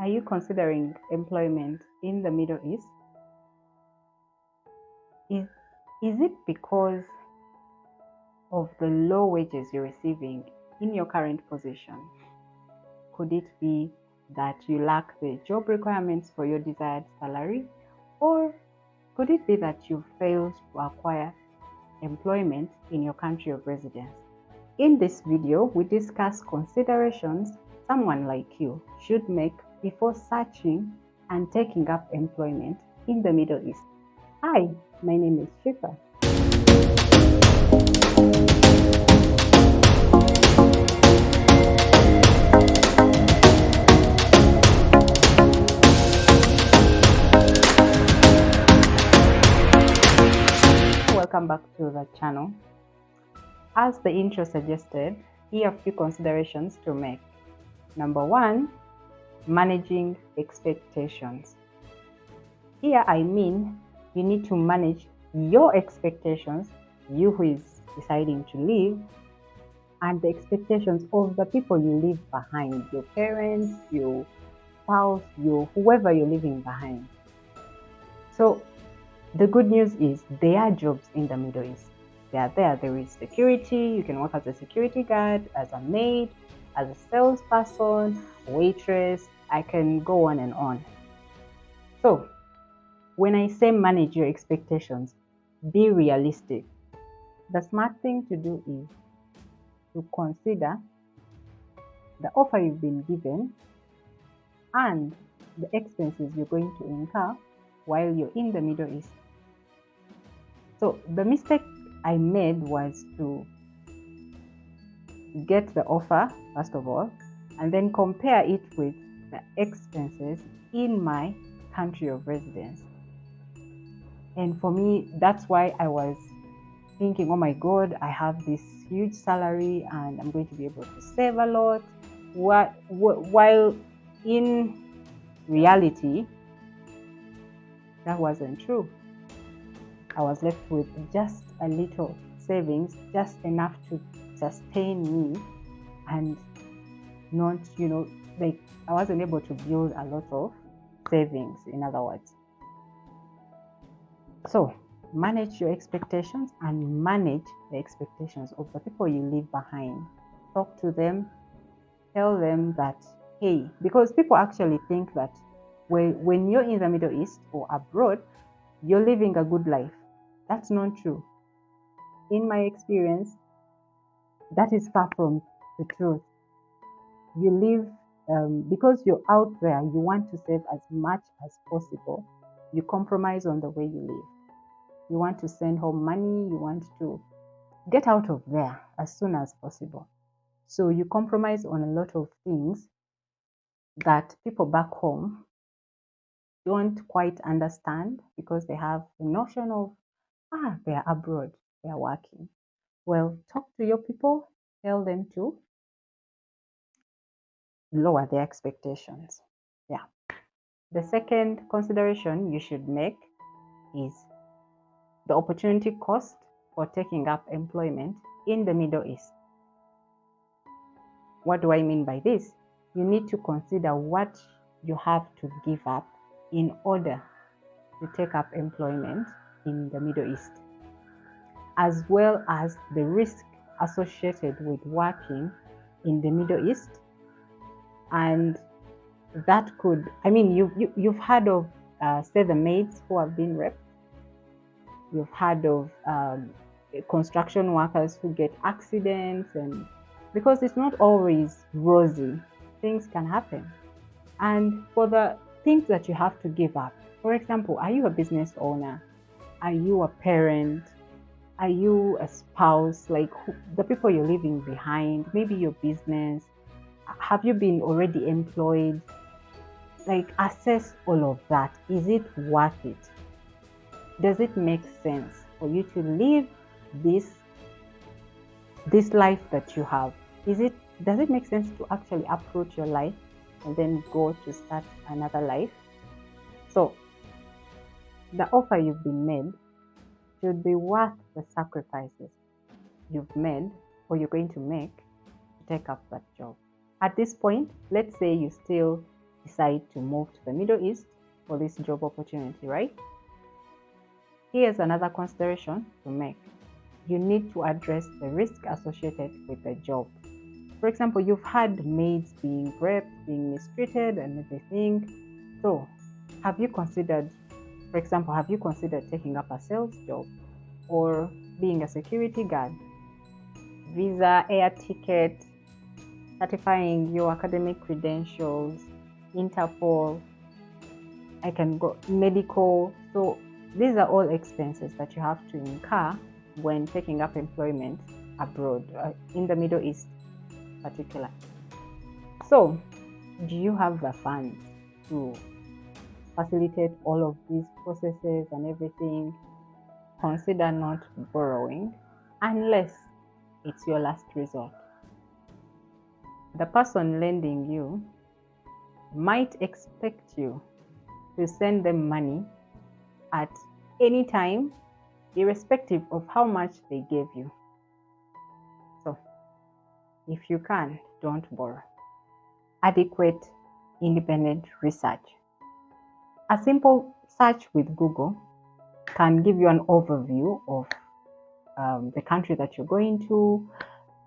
Are you considering employment in the Middle East? Is it because of the low wages you're receiving in your current position? Could it be that you lack the job requirements for your desired salary? Or could it be that you failed to acquire employment in your country of residence? In this video, we discuss considerations someone like you should make before searching and taking up employment in the Middle East. Hi, my name is Shifa. Welcome back to the channel. As the intro suggested, here are a few considerations to make. Number one, managing expectations. Here I mean you need to manage your expectations, you who is deciding to leave, and the expectations of the people you leave behind, your parents, your spouse, whoever you're leaving behind. So the good news is there are jobs in the Middle East. They are there. There is security. You can work as a security guard, as a maid, as a salesperson, waitress. I can go on and on. So when I say manage your expectations, be realistic. The smart thing to do is to consider the offer you've been given and the expenses you're going to incur while you're in the Middle East. So the mistake I made was to get the offer, first of all, and then compare it with the expenses in my country of residence. And for me, that's why I was thinking, oh my God, I have this huge salary and I'm going to be able to save a lot. While in reality, that wasn't true. I was left with just a little savings, just enough to sustain me and not, I wasn't able to build a lot of savings, in other words. So manage your expectations and manage the expectations of the people you leave behind. Talk to them, tell them that, hey, because people actually think that when you're in the Middle East or abroad, you're living a good life. That's not true. In my experience, that is far from the truth. You live, because you're out there, you want to save as much as possible. You compromise on the way you live. You want to send home money. You want to get out of there as soon as possible. So you compromise on a lot of things that people back home don't quite understand because they have the notion of, they're abroad, they're working. Well, talk to your people, tell them to lower their expectations. Yeah. The second consideration you should make is the opportunity cost for taking up employment in the Middle East. What do I mean by this? You need to consider what you have to give up in order to take up employment in the Middle East, as well as the risk associated with working in the Middle East. And that could, you've heard of, say, the maids who have been raped. You've heard of construction workers who get accidents, and because it's not always rosy, things can happen. And for the things that you have to give up, for example, are you a business owner? Are you a parent? Are you a spouse? Like the people you're leaving behind, maybe your business. Have you been already employed? Like assess all of that. Is it worth it? Does it make sense for you to live this life that you have? Does it make sense to actually uproot your life and then go to start another life? So the offer you've been made should be worth the sacrifices you've made or you're going to make to take up that job. At this point, let's say you still decide to move to the Middle East for this job opportunity, right? Here's another consideration to make. You need to address the risk associated with the job. For example, you've had maids being raped, being mistreated, and everything. So, have you considered taking up a sales job or being a security guard? Visa, air ticket, certifying your academic credentials, Interpol, I can go medical. So these are all expenses that you have to incur when taking up employment abroad, in the Middle East particularly. So do you have the funds to facilitate all of these processes and everything? Consider not borrowing unless it's your last resort. The person lending you might expect you to send them money at any time, irrespective of how much they gave you. So, if you can, don't borrow. Adequate independent research. A simple search with Google can give you an overview of the country that you're going to,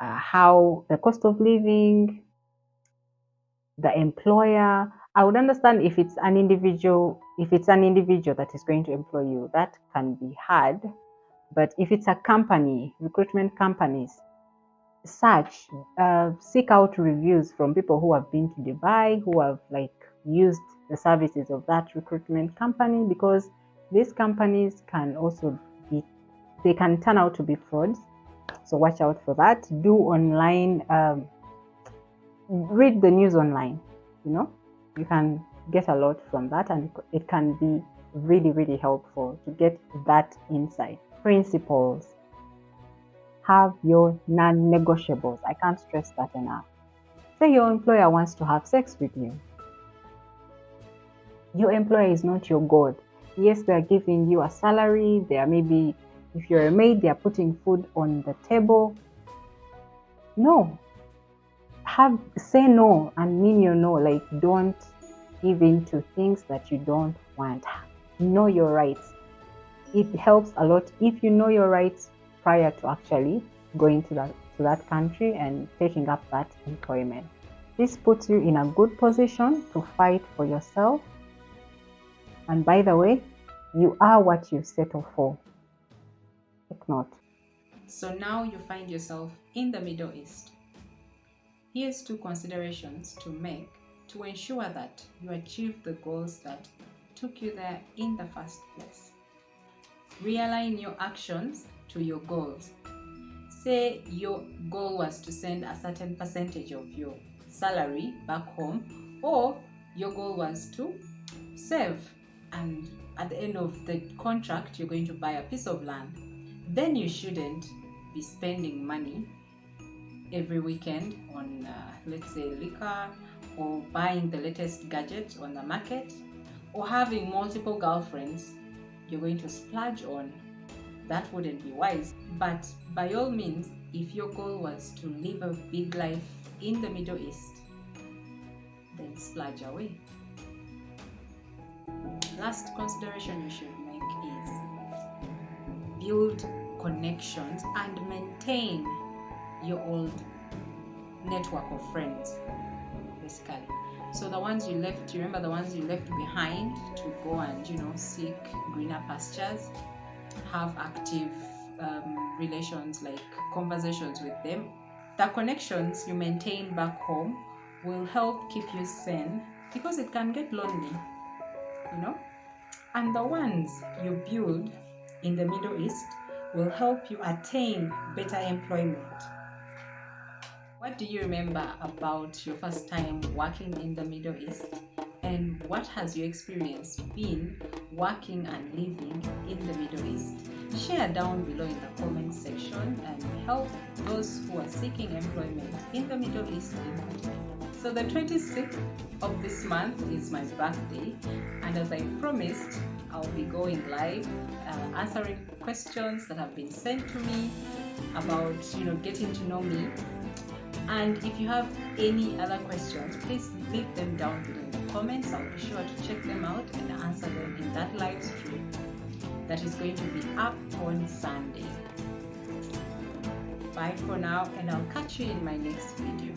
how the cost of living, the employer. I would understand if it's an individual that is going to employ you, that can be hard. But if it's a company, recruitment companies, seek out reviews from people who have been to Dubai, who have used the services of that recruitment company, because these companies can also they can turn out to be frauds. So watch out for that. Do online, read the news online. You can get a lot from that, and it can be really, really helpful to get that insight. Principles. Have your non-negotiables. I can't stress that enough. Say your employer wants to have sex with you. Your employer is not your God. Yes, they're giving you a salary. Maybe, if you're a maid, they're putting food on the table. No. Say no and mean your no. Don't give in to things that you don't want. Know your rights. It helps a lot if you know your rights prior to actually going to that country and taking up that employment. This puts you in a good position to fight for yourself. And by the way, you are what you settle for. Take note. So now you find yourself in the Middle East. Here's 2 considerations to make to ensure that you achieve the goals that took you there in the first place. Realign your actions to your goals. Say your goal was to send a certain percentage of your salary back home, or your goal was to save, and at the end of the contract you're going to buy a piece of land. Then you shouldn't be spending money every weekend on let's say liquor, or buying the latest gadget on the market, or having multiple girlfriends you're going to splurge on. That wouldn't be wise. But by all means, if your goal was to live a big life in the Middle East, then splurge away. Last consideration you should make is build connections and maintain your old network of friends, basically. So the ones you left, you remember the ones you left behind to go and seek greener pastures, have active relations, like conversations with them. The connections you maintain back home will help keep you sane, because it can get lonely, and the ones you build in the Middle East will help you attain better employment. What do you remember about your first time working in the Middle East? And what has your experience been working and living in the Middle East? Share down below in the comment section and help those who are seeking employment in the Middle East in particular. So the 26th of this month is my birthday, and as I promised, I'll be going live answering questions that have been sent to me about getting to know me. And if you have any other questions, please leave them down below in the comments. I'll be sure to check them out and answer them in that live stream that is going to be up on Sunday. Bye for now, and I'll catch you in my next video.